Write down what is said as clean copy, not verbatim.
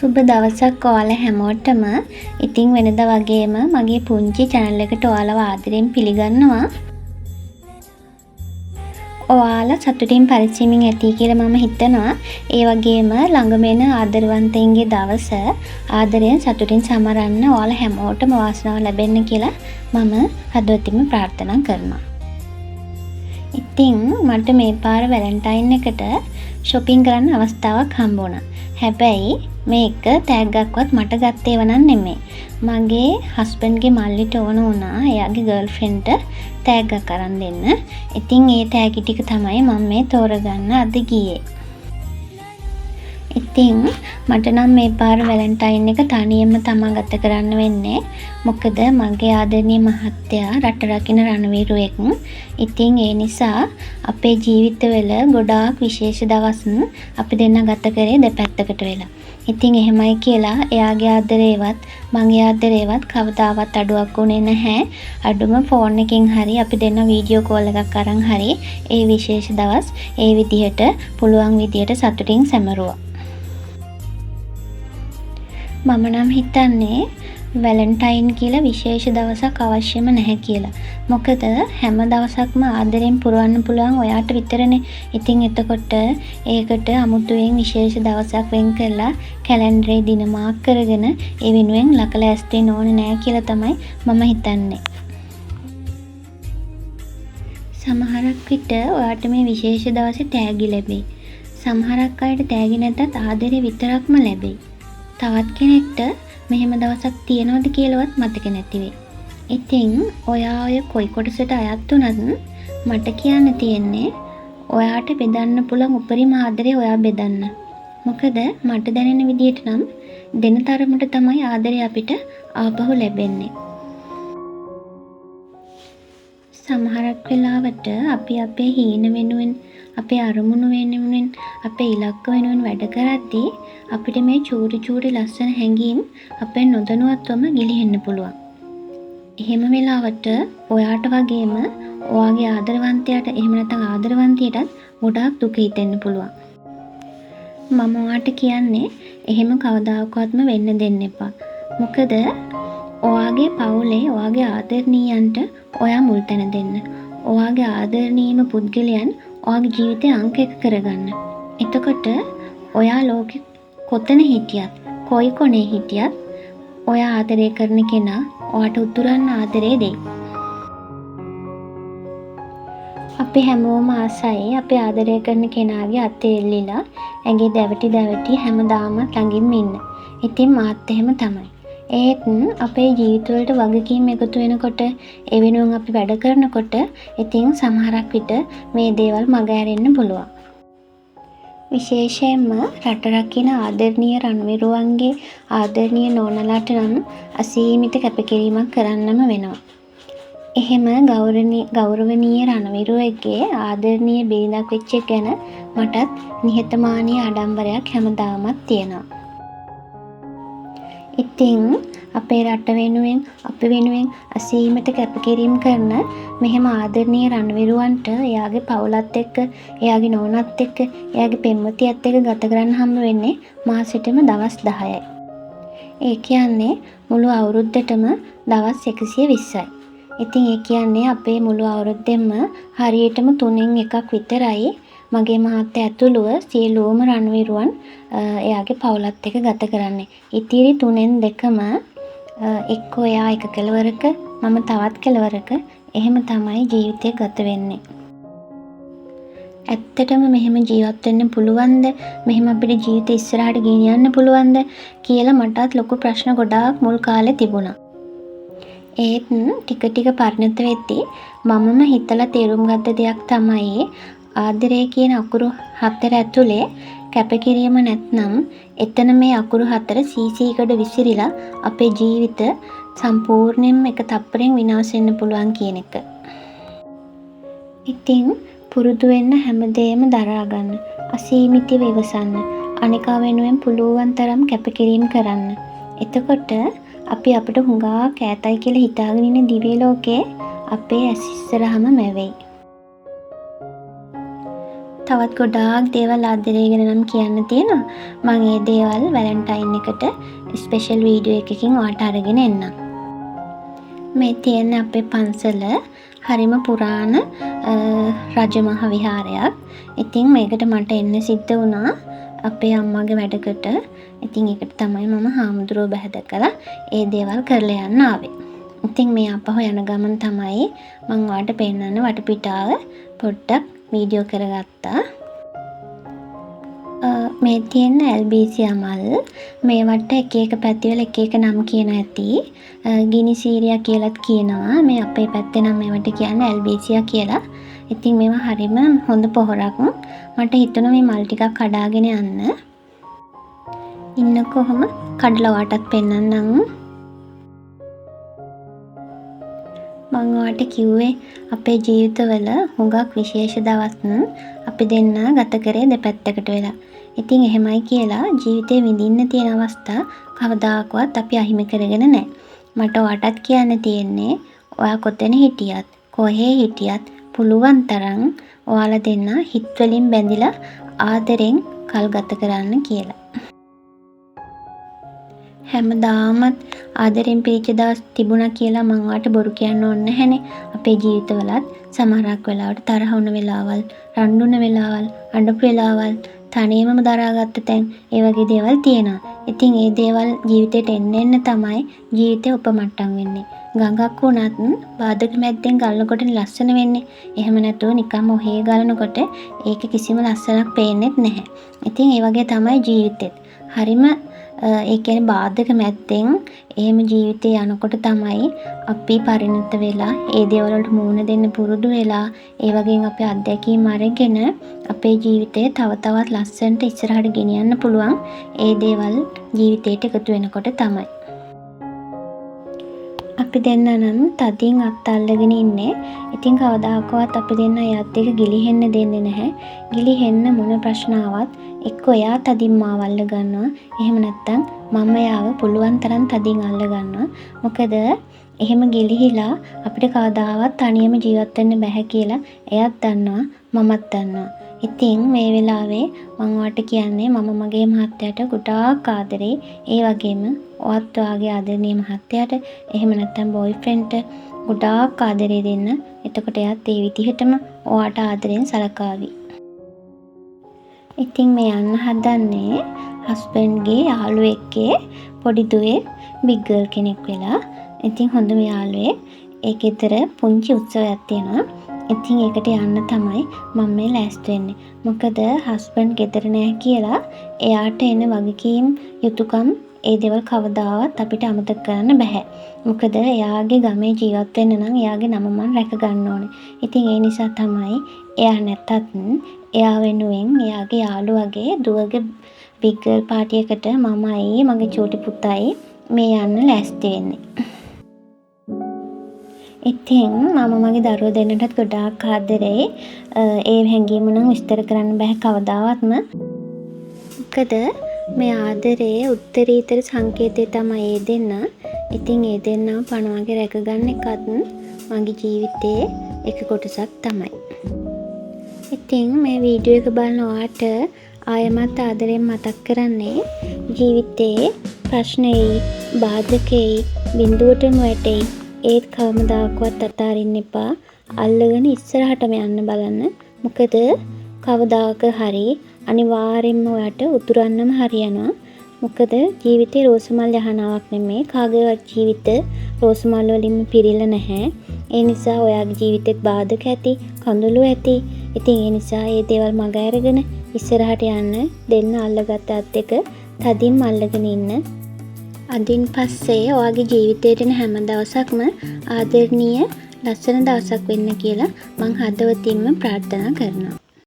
සුබ දවසක් ඔයාලා හැමෝටම. ඉතින් වෙනදා වගේම මගේ පුංචි channel එකට ඔයාලව ආදරෙන් පිළිගන්නවා. ඔයාලා සතුටින් පරිස්සමින් ඇති කියලා මම හිතනවා. ඒ වගේම ළඟම එන ආදරවන්තයින්ගේ දවස ආදරයෙන් සතුටින් සමරන්න ඔයාලා හැමෝටම වාසනාව ලැබෙන්න කියලා මම හදවතින්ම ප්‍රාර්ථනා කරනවා. ඉතින් මට මේ පාර වැලන්ටයින් එකට shopping කරන්න අවස්ථාවක් හම්බ වුණා. හැබැයි මේක තෑග්ගක්වත් මට ගත්තේ වනන් නෙමෙයි. මගේ හස්බන්ඩ්ගේ මල්ලිට ඕන වුණා එයාගේ ගර්ල්ෆ්‍රෙන්ඩ්ට තෑග්ගක් අරන් දෙන්න. ඉතින් ඒ තෑගි ටික තමයි මම මේ තෝරගන්න අද ගියේ. ඉතින් මට නම් මේ පාර වැලන්ටයින් එක තනියම තමා ගත කරන්න වෙන්නේ. මොකද මගේ ආදරණීය මහත්තයා රට රකින්න රණවීරුවෙක්. ඉතින් ඒ නිසා අපේ ජීවිතවල ගොඩාක් විශේෂ දවස් අපි දෙන්න ගත කරේ දෙපැත්තකට වෙලා. ඉතින් එහෙමයි කියලා එයාගේ ආදරේවත් මගේ ආදරේවත් කවදාවත් අඩුවක් උනේ නැහැ. අඩුම ෆෝන් එකකින් හරි අපි දෙන්න වීඩියෝ කෝල් එකක් අරන් හරි ඒ විශේෂ දවස් ඒ විදිහට පුළුවන් විදිහට සතුටින් සැමරුවා. මම නම් හිතන්නේ වැලන්ටයින් කියලා විශේෂ දවසක් අවශ්‍යම නැහැ කියලා. මොකද හැම දවසක්ම ආදරෙන් පුරවන්න පුළුවන් ඔයාට විතරනේ. ඉතින් එතකොට ඒකට අමුතුවෙන් විශේෂ දවසක් වෙන් කරලා කැලෙන්ඩරේ දින මාක් කරගෙන ඒ වෙනුවෙන් ලකලා ඇස්තෙන්න ඕනේ නැහැ කියලා තමයි මම හිතන්නේ. සමහරක් විට ඔයාට මේ විශේෂ දවසේ තෑගි ලැබෙයි. සමහරක් අයට තෑගි නැතත් ආදරේ විතරක්ම ලැබෙයි. තවත් කෙනෙක්ට මෙහෙම දවසක් තියෙනවද කියලාවත් මතක නැති වෙයි. ඉතින් ඔයා ඔය කොයි කොටසට අයත් වුණත් මට කියන්න තියෙන්නේ ඔයාට බෙදන්න පුළුවන් උපරිම ආදරේ ඔයා බෙදන්න. මොකද මට දැනෙන විදිහට නම් දෙන තරමට තමයි ආදරේ අපිට ආපහු ලැබෙන්නේ. සමහරක් වෙලාවට අපි අපේ හීන වෙනුවෙන් අපේ අරමුණු වෙනුවෙන් අපේ ඉලක්ක වෙනුවෙන් වැඩ කරද්දී අපිට මේ චූරි ලස්සන හැඟීම් අපෙන් නොදැනුවත්වම ගිලිහෙන්න පුළුවන්. එහෙම වෙලාවට ඔයාට වගේම ඔයාගේ ආදරවන්තයාට එහෙම නැත්නම් ආදරවන්තියටත් ගොඩාක් දුක හිතෙන්න පුළුවන්. මම ඔයාට කියන්නේ එහෙම කවදාකවත්ම වෙන්න දෙන්න එපා. මොකද ඔයාගේ පවුලේ ඔයාගේ ආදරණීයන්ට ඔයා මුල් තැන දෙන්න. ඔයාගේ ආදරණීයම පුද්ගලයන් ඔයාගේ ජීවිතේ අංක 1 කරගන්න. එතකොට ඔයා ලෝකෙ කොතන හිටියත් කොයි කොනේ හිටියත් ඔයා ආදරය කරන කෙනා ඔයාට උතුරන්න ආදරේ දෙයි. අපි හැමෝම ආසයි අපි ආදරය කරන කෙනාගේ අතේ එල්ලිලා ඇඟේ දැවටි හැමදාම ළඟින්ම ඉන්න. ඉතින් මාත් එහෙම තමයි. ඒත් අපේ ජීවිතවලට වගකීම් එකතු වෙනකොට ඒ වෙනුවෙන් අපි වැඩ කරනකොට ඉතින් සමහරක් විට මේ දේවල් මග ඇරෙන්න පුළුවන්. විශේෂයෙන්ම රට රකින්න ආදරණීය රණවිරුවන්ගේ ආදරණීය නෝනලාට නම් අසීමිත කැපකිරීමක් කරන්නම වෙනවා. එහෙම ගෞරවනීය රණවිරුවෙක්ගේ ආදරණීය බිරිඳක් වෙච්ච එක ගැන මටත් නිහතමානී ආඩම්බරයක් හැමදාමත් තියෙනවා. ඉතින් අපේ රට වෙනුවෙන් අපි වෙනුවෙන් අසීමිත කැපකිරීම කරන මෙහෙම ආදරණීය රණවිරුවන්ට එයාගේ පවුලත් එක්ක එයාගේ නෝනත් එක්ක එයාගේ පෙම්වතියත් එක්ක ගත කරන්න හම්බ වෙන්නේ මාසෙටම දවස් 10යි. ඒ කියන්නේ මුළු අවුරුද්දටම දවස් 120යි. ඉතින් ඒ කියන්නේ අපේ මුළු අවුරුද්දෙම හරියටම 3න් එකක් විතරයි මගේ මහත්තයා ඇතුළුව සියලුම රණවිරුවන් එයාගේ පවුලත් එක්ක ගත කරන්නේ. ඉතිරි 3න් 2ම එක්ක එයා එක කෙළවරක මම තවත් කෙළවරක එහෙම තමයි ජීවිතය ගත වෙන්නේ. ඇත්තටම මෙහෙම ජීවත් වෙන්න පුළුවන්ද? මෙහෙම අපිට ජීවිතය ඉස්සරහට ගෙනියන්න පුළුවන්ද කියලා මටත් ලොකු ප්‍රශ්න ගොඩාක් මුල් කාලේ තිබුණා. ඒත් ටික පරිණත වෙද්දී මමම හිතලා තේරුම් ගත්ත දෙයක් තමයි ආදරය කියන අකුරු 4 ඇතුලේ කැපකිරීම නැත්නම් එතන මේ අකුරු 4 සීසීකඩ විසිරිලා අපේ ජීවිත සම්පූර්ණයෙන්ම එක තප්පරෙන් විනාශ වෙන්න පුළුවන් කියන එක. ඉතින් පුරුදු වෙන්න හැමදේම දරා ගන්න. අසීමිතව ඉවසන්න. අනිකා වෙනුවෙන් පුළුවන් තරම් කැපකිරීම කරන්න. එතකොට අපි අපිට හුඟා කෑතයි කියලා හිතාගෙන ඉන්න දිව්‍ය ලෝකේ අපේ ඇස් ඉස්සරහම මැවෙයි. තවත් ගොඩාක් දේවල් ආදරේ ගැන නම් කියන්න තියෙනවා. මම ඒ දේවල් වැලන්ටයින් එකට ස්පෙෂල් වීඩියෝ එකකින් ඔයාලට අරගෙන එන්නම්. මේ තියෙන අපේ පන්සල හරිම පුරාණ රජමහා විහාරයක්. ඉතින් මේකට මට එන්න සිද්ධ වුණා අපේ අම්මාගේ වැඩකට. ඉතින් ඒකට තමයි මම හාමුදුරුවෝ බැහැදකලා ඒ දේවල් කරලා යන්න ආවේ. ඉතින් මේ අපහු යන ගමන් තමයි මම ඔයාලට පෙන්නන්න වටපිටාව පොඩ්ඩක් වීඩියෝ කරගත්තා. මේ තියෙන ඇල්බීසියා මල් මේවට එක එක පැතිවල එක එක නම් කියන ඇති. ගිනි සීරියා කියලාත් කියනවා. මේ අපේ පැත්තේ නම් මේවට කියන්නේ ඇල්බීසියා කියලා. ඉතින් මේවා හරිම හොඳ පොහොරක්. මට හිතුණා මේ මල් ටිකක් කඩාගෙන යන්න. ඉන්න කොහොම කඩලා වටත් පෙන්නන්නම්. මම ඔයාලට කිව්වේ අපේ ජීවිතවල හුඟක් විශේෂ දවස් අපි දෙන්න ගත කරේ දෙපැත්තකට වෙලා. ඉතින් එහෙමයි කියලා ජීවිතේ විඳින්න තියෙන අවස්ථා කවදාකවත් අපි අහිමි කරගෙන නැහැ. මට ඔයාටත් කියන්න තියෙන්නේ ඔයා කොතැන හිටියත් කොහේ හිටියත් පුළුවන් තරම් ඔයාලා දෙන්න හිත වලින් බැඳිලා ආදරෙන් කල් ගත කරන්න කියලා. හැමදාමත් ආදරෙන් පිරිච්ච දවස් තිබුණා කියලා මම ඔයාලට බොරු කියන්න ඕනේ නැහැනේ. අපේ ජීවිතවලත් සමහරක් වෙලාවට තරහ වුණ වෙලාවල්, රණ්ඩු වුණ වෙලාවල්, අඬපු වෙලාවල්, තනියමම දරාගත්ත තැන් ඒ වගේ දේවල් තියෙනවා. ඉතින් ඒ දේවල් ජීවිතේට එන්න තමයි ජීවිතේ උපමට්ටම් වෙන්නේ. ගඟක් වුණත් බාධක මැද්දෙන් ගලනකොට ලස්සන වෙන්නේ. එහෙම නැතුව නිකම්ම ඔහේ ගලනකොට ඒක කිසිම ලස්සනක් පේන්නේත් නැහැ. ඉතින් ඒ වගේ තමයි ජීවිතෙත්. හරිම ඒ කියන්නේ බාධක මැද්දෙන් එහෙම ජීවිතේ යනකොට තමයි අපි පරිණත වෙලා ඒ දේවල් වලට මුහුණ දෙන්න පුරුදු වෙලා ඒ වගේම අපේ අත්දැකීම් අරගෙන අපේ ජීවිතේ තව තවත් ලස්සනට ඉස්සරහට ගෙනියන්න පුළුවන් ඒ දේවල් ජීවිතේට එකතු වෙනකොට තමයි. අපි දෙන්න නම් තදින් අත් අල්ලගෙන ඉන්නේ. ඉතින් කවදාකවත් අපි දෙන්න යත් එක ගිලිහෙන්න දෙන්නේ නැහැ. ගිලිහෙන්න මොන ප්‍රශ්න ආවත් එක්ක එයා තදින් මාව අල්ල ගන්නවා. එහෙම නැත්නම් මම යාව පුළුවන් තරම් තදින් අල්ල ගන්නවා. මොකද එහෙම ගිලිහිලා අපිට කවදාවත් තනියම ජීවත් වෙන්න බෑ කියලා එයාත් දන්නවා මමත් දන්නවා. ඉතින් මේ වෙලාවේ මම ඔයාලට කියන්නේ මම මගේ මහත්තයාට ගොඩාක් ආදරේ. ඒ වගේම ඔයත් වාගේ ආදරණීය මහත්තයාට එහෙම නැත්නම් බොයිෆ්‍රෙන්ඩ්ට ගොඩාක් ආදරේ දෙන්න. එතකොට එයාත් ඒ විදිහටම ඔයාට ආදරෙන් සලකාවි. ඉතින් මේ යන්න හදන්නේ හස්බන්ඩ්ගේ යාළුවෙක්ගේ පොඩි දුවේ බිග් ගර්ල් කෙනෙක් වෙලා. ඉතින් හොඳම යාළුවෙක්. ඒ ගෙදර පුංචි උත්සවයක් තියෙනවා. ඉතින් ඒකට යන්න තමයි මම මේ ලෑස්ති වෙන්නේ. මොකද හස්බන්ඩ් ගෙදර නැහැ කියලා එයාට එන වගකීම් යුතුයකම් ඒ දේවල් කවදාවත් අපිට අමතක කරන්න බෑ. මොකද එයාගේ ගමේ ජීවත් වෙන්න නම් එයාගේ නම මම රැක ගන්න ඕනේ. ඉතින් ඒ නිසා තමයි එයා නැත්තත් එයා වෙනුවෙන් එයාගේ යාළුවගේ දුවගේ බිග් ගර්ල් පාටි එකට මමයි මගේ චූටි පුතයි මේ යන්න ලෑස්ති වෙන්නේ. ඉතින් මම මගේ දරුවෝ දෙන්නටත් ගොඩාක් ආදරේ. ඒ හැංගීම නම් විස්තර කරන්න බෑ කවදාවත්ම. මොකද මේ ආදරේ උත්තරීතර සංකේතය තමයි ඒ දෙන්න. ඉතින් ඒ දෙන්නව පණ වගේ රැකගන්න එකත් මගේ ජීවිතයේ එක කොටසක් තමයි. ඉතින් මේ වීඩියෝ එක බලන ඔයාට ආයමත් ආදරෙන් මතක් කරන්නේ ජීවිතේ ප්‍රශ්නයි, බාධකයි, බිඳුවටම වැටෙයි. ඒත් කවමදාකවත් අතාරින්න එපා. අල්ලගෙන ඉස්සරහටම යන්න බලන්න. මොකද කවදාක හරි අනිවාර්යෙන්ම ඔයාට උතුරන්නම හරියනවා. මොකද ජීවිතේ රෝසමල් යහනාවක් නෙමෙයි. කාගේවත් ජීවිත රෝසමල් වලින්ම පිරීලා නැහැ. ඒ නිසා ඔයාගේ ජීවිතෙත් බාධක ඇති, කඳුළු ඇති. ඉතින් ඒ නිසා මේ දේවල් මග අරගෙන ඉස්සරහට යන්න දෙන්න අල්ලගත්ත අත් එක තදින්ම අල්ලගෙන ඉන්න. අදින් පස්සේ ඔයාගේ ජීවිතේට එන හැම දවසක්ම ආදරණීය ලස්සන දවසක් වෙන්න කියලා මං හදවතින්ම ප්‍රාර්ථනා කරනවා.